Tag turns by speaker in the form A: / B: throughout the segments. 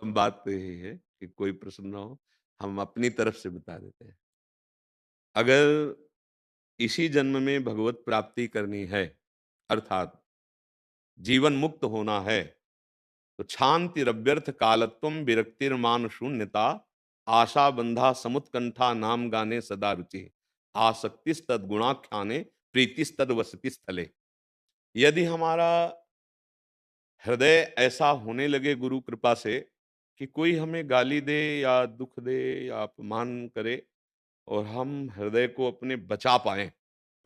A: बात तो यही है कि कोई प्रश्न ना हो, हम अपनी तरफ से बता देते हैं। अगर इसी जन्म में भगवत प्राप्ति करनी है, अर्थात जीवन मुक्त होना है, तो क्षांतिरव्यर्थ कालत्वम विरक्तिर्मान शून्यता आशा बंधा समुत्कंठा नाम गाने सदा रुचि आसक्तिस्तद गुणाख्याने प्रीतिस्तद वसति स्थले। यदि हमारा हृदय ऐसा होने लगे गुरु कृपा से कि कोई हमें गाली दे या दुख दे या अपमान करे और हम हृदय को अपने बचा पाए,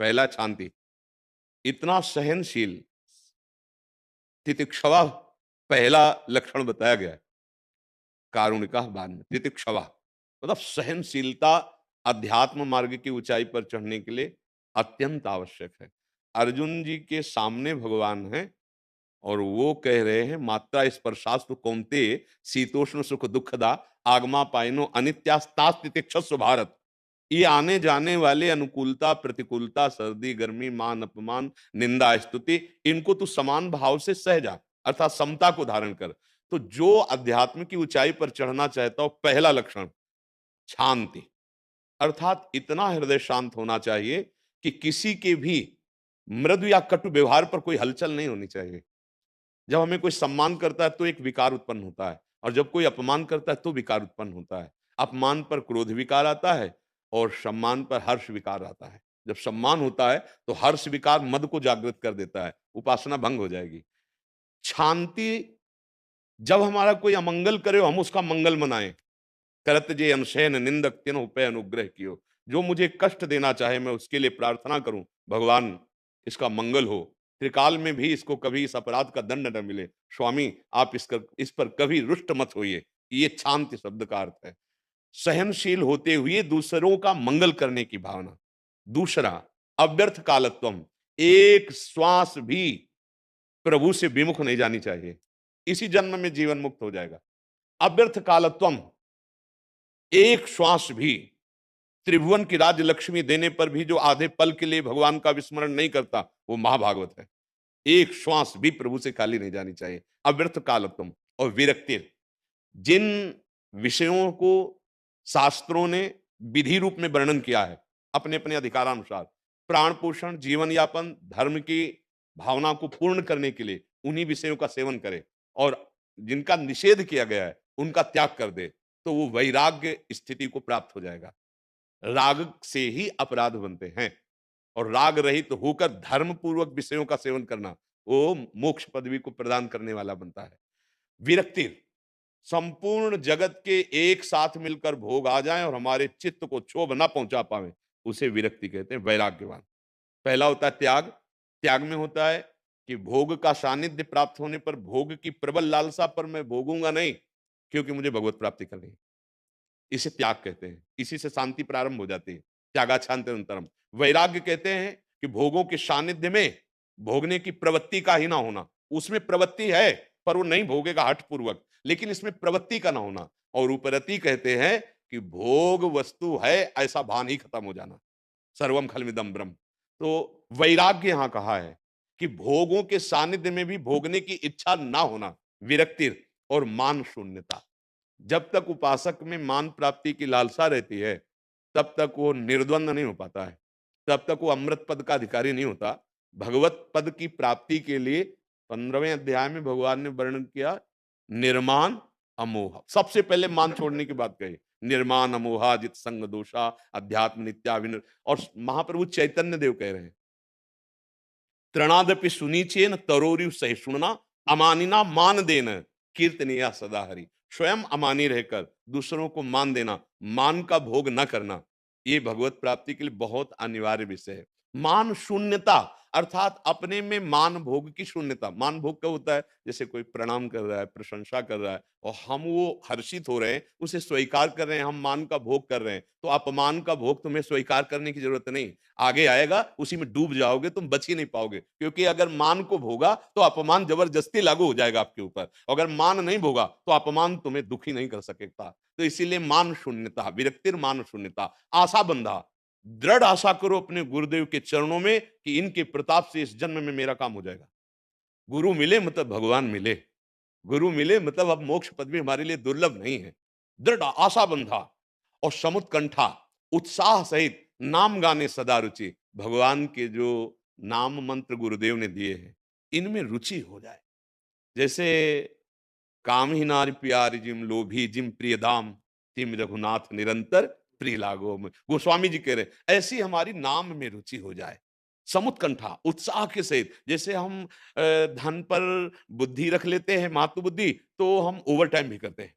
A: पहला शांति, इतना सहनशील, तितिक्षवा पहला लक्षण बताया गया है, कारुणिका बाद में तितिक्षवा, मतलब सहनशीलता अध्यात्म मार्ग की ऊंचाई पर चढ़ने के लिए अत्यंत आवश्यक है। अर्जुन जी के सामने भगवान है और वो कह रहे हैं मात्रा स्पर्शास्तु कौन्ते शीतोष्ण सुख दुखदा आगमा पाइनो अनित्यास्तास्तितिक्षस्व भारत। ये आने जाने वाले अनुकूलता प्रतिकूलता सर्दी गर्मी मान अपमान निंदा स्तुति, इनको तू समान भाव से सह जा, अर्थात समता को धारण कर। तो जो अध्यात्म की ऊंचाई पर चढ़ना चाहता हो, पहला लक्षण शांति, अर्थात इतना हृदय शांत होना चाहिए कि किसी के भी मृदु या कटु व्यवहार पर कोई हलचल नहीं होनी चाहिए। जब हमें कोई सम्मान करता है तो एक विकार उत्पन्न होता है, और जब कोई अपमान करता है तो विकार उत्पन्न होता है। अपमान पर क्रोध विकार आता है और सम्मान पर हर्ष विकार आता है। जब सम्मान होता है तो हर्ष विकार मद को जागृत कर देता है, उपासना भंग हो जाएगी। शांति, जब हमारा कोई अमंगल करे हम उसका मंगल मनाएं। करत जे अनशयन निंदक तिन्हु पे अनुग्रह कियो। जो मुझे कष्ट देना चाहे मैं उसके लिए प्रार्थना करूं, भगवान इसका मंगल हो, त्रिकाल में भी इसको कभी इस अपराध का दंड न मिले, स्वामी आप इस पर कभी रुष्ट मत होइए। ये शांति शब्द का अर्थ है, सहनशील होते हुए दूसरों का मंगल करने की भावना। दूसरा, अव्यर्थ कालत्वम, एक श्वास भी प्रभु से विमुख नहीं जानी चाहिए, इसी जन्म में जीवन मुक्त हो जाएगा। अव्यर्थ कालत्वम, एक श्वास भी, त्रिभुवन की राज्य लक्ष्मी देने पर भी जो आधे पल के लिए भगवान का विस्मरण नहीं करता वो महाभागवत है। एक श्वास भी प्रभु से खाली नहीं जानी चाहिए। अव्यर्थ कालत्वम और विरक्ति, जिन विषयों को शास्त्रों ने विधि रूप में वर्णन किया है अपने अपने अधिकारानुसार, प्राण पोषण जीवन यापन धर्म की भावना को पूर्ण करने के लिए उन्हीं विषयों का सेवन करे, और जिनका निषेध किया गया है उनका त्याग कर दे, तो वो वैराग्य स्थिति को प्राप्त हो जाएगा। राग से ही अपराध बनते हैं, और राग रहित तो होकर धर्म पूर्वक विषयों का सेवन करना वो मोक्ष पदवी को प्रदान करने वाला बनता है। विरक्ति, संपूर्ण जगत के एक साथ मिलकर भोग आ जाएं और हमारे चित्त को क्षोभ न पहुंचा पाए, उसे विरक्ति कहते हैं। वैराग्यवान, पहला होता है त्याग। त्याग में होता है कि भोग का सानिध्य प्राप्त होने पर भोग की प्रबल लालसा पर मैं भोगूंगा नहीं, क्योंकि मुझे भगवत प्राप्ति करनी है। इसे त्याग कहते हैं, इसी से शांति प्रारंभ हो जाती है। त्यागाच्छांतरंतरम। वैराग्य कहते हैं कि भोगों के सानिध्य में भोगने की प्रवृत्ति का ही ना होना, उसमें प्रवृत्ति है पर वो नहीं भोगेगा हठ पूर्वक, लेकिन इसमें प्रवृत्ति का ना होना। और उपरति कहते हैं कि भोग वस्तु है ऐसा भान ही खत्म हो जाना, सर्वम खलमिदम ब्रह्म। तो वैराग्य यहां कहा है कि भोगों के सानिध्य में भी भोगने की इच्छा ना होना, विरक्ति और मान शून्यता। जब तक उपासक में मान प्राप्ति की लालसा रहती है तब तक वो निर्द्वंद नहीं हो पाता है, तब तक वो अमृत पद का अधिकारी नहीं होता। भगवत पद की प्राप्ति के लिए 15वें अध्याय में भगवान ने वर्णन किया निर्माण अमोह, सबसे पहले मान छोड़ने की बात कही। निर्माण अमोहा जित संग दोषा अध्यात्म नित्याविन। और महाप्रभु चैतन्य देव कह रहे हैं तृणादपि सुनीचेन तरोरिव सहिष्णुना अमानिना मान देन कीर्तनिया सदा हरि। स्वयं अमानी रहकर दूसरों को मान देना, मान का भोग न करना, ये भगवत प्राप्ति के लिए बहुत अनिवार्य विषय है। मान शून्यता, अर्थात अपने में मान भोग की शून्यता। मान भोग कब होता है? जैसे कोई प्रणाम कर रहा है, प्रशंसा कर रहा है और हम वो हर्षित हो रहे हैं, उसे स्वीकार कर रहे हैं, हम मान का भोग कर रहे हैं, तो अपमान का भोग तुम्हें स्वीकार करने की जरूरत नहीं। आगे आएगा, उसी में डूब जाओगे, तुम बच ही नहीं पाओगे, क्योंकि अगर मान को भोगा तो अपमान जबरदस्ती लागू हो जाएगा आपके ऊपर, अगर मान नहीं भोगा तो अपमान तुम्हें दुखी नहीं कर सकेगा। तो इसीलिए मान शून्यता, विरक्तिर मान शून्यता। आशा बंधा, दृढ़ आशा करो अपने गुरुदेव के चरणों में कि इनके प्रताप से इस जन्म में मेरा काम हो जाएगा। गुरु मिले मतलब भगवान मिले, गुरु मिले मतलब अब मोक्ष पद भी हमारे लिए दुर्लभ नहीं है। दृढ़ आशा बंधा और समुत्कंठा, उत्साह सहित नाम गाने सदा रुचि। भगवान के जो नाम मंत्र गुरुदेव ने दिए हैं, इनमें रुचि हो जाए। जैसे काम ही नारि प्यारि जिम लोभी जिम प्रिय दाम, तिम रघुनाथ निरंतर प्रिय लागो में। गोस्वामी जी कह रहे हैं, ऐसी हमारी नाम में रुचि हो जाए। समुत्कंठा, उत्साह के सहित, जैसे हम धन पर बुद्धि रख लेते हैं, मातु बुद्धि, तो हम ओवर टाइम भी करते हैं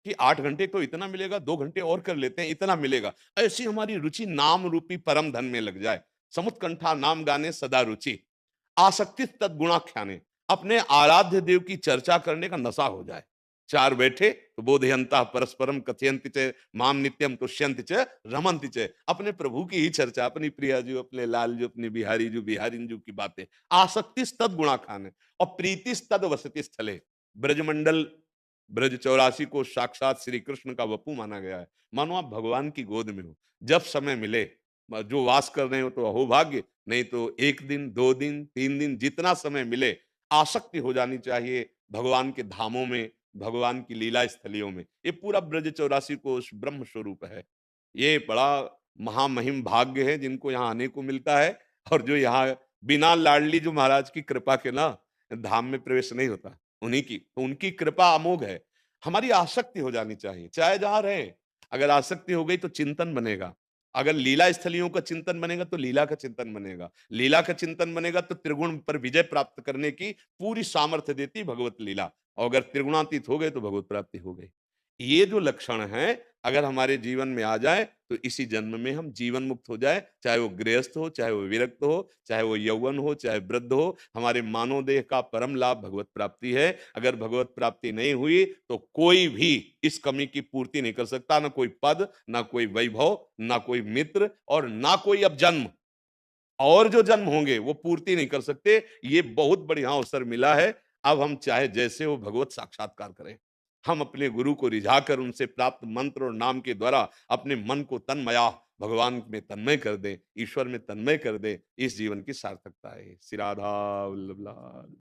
A: कि 8 घंटे तो इतना मिलेगा, 2 घंटे और कर लेते हैं, इतना मिलेगा। ऐसी हमारी रुचि नाम रूपी परम धन में लग जाए। समुत्कंठा, नाम गाने सदा रुचि। आसक्ति तद्गुणाख्याने, अपने आराध्य देव की चर्चा करने का नशा हो जाए। चार बैठे तो बोधयंता परस्परम कथयन्ति च माम नित्यम तुष्यन्ति च रमन्ति च। अपने प्रभु की ही चर्चा, अपनी प्रिया जी, अपने लाल जी, अपने बिहारी जी, बिहारिन जी की बातें। आसक्ति तद गुणा खाने और प्रीति तद वसति स्थले। ब्रजमंडल, ब्रज 84 को साक्षात श्री कृष्ण का वपू माना गया है। मानो आप भगवान की गोद में हो, जब समय मिले जो वास कर रहे हो तो अहो भाग्य, नहीं तो 1 दिन, 2 दिन, 3 दिन, जितना समय मिले आसक्ति हो जानी चाहिए भगवान के धामों में, भगवान की लीला स्थलियों में। ये पूरा ब्रज 84 कोश ब्रह्म स्वरूप है। ये बड़ा महामहिम भाग्य है जिनको यहाँ आने को मिलता है, और जो यहाँ बिना लाडली जो महाराज की कृपा के ना धाम में प्रवेश नहीं होता, उन्हीं की, तो उनकी कृपा अमोघ है। हमारी आसक्ति हो जानी चाहिए, चाहे जहाँ रहें। अगर आसक्ति हो गई तो चिंतन बनेगा। अगर लीला स्थलियों का चिंतन बनेगा तो लीला का चिंतन बनेगा। लीला का चिंतन बनेगा तो त्रिगुण पर विजय प्राप्त करने की पूरी सामर्थ्य देती भगवत लीला। और अगर त्रिगुणातीत हो गए तो भगवत प्राप्ति हो गई। ये जो लक्षण है अगर हमारे जीवन में आ जाए तो इसी जन्म में हम जीवन मुक्त हो जाए, चाहे वो गृहस्थ हो, चाहे वो विरक्त हो, चाहे वो यौवन हो, चाहे वृद्ध हो। हमारे मानव देह का परम लाभ भगवत प्राप्ति है। अगर भगवत प्राप्ति नहीं हुई तो कोई भी इस कमी की पूर्ति नहीं कर सकता, ना कोई पद, ना कोई वैभव, ना कोई मित्र, और ना कोई अब जन्म, और जो जन्म होंगे वो पूर्ति नहीं कर सकते। ये बहुत बढ़िया अवसर मिला है। अब हम चाहे जैसे हो भगवत साक्षात्कार करें। हम अपने गुरु को रिझाकर उनसे प्राप्त मंत्र और नाम के द्वारा अपने मन को तन्मया भगवान में तन्मय कर दें, ईश्वर में तन्मय कर दें। इस जीवन की सार्थकता है। श्री राधा वल्लभ लाल।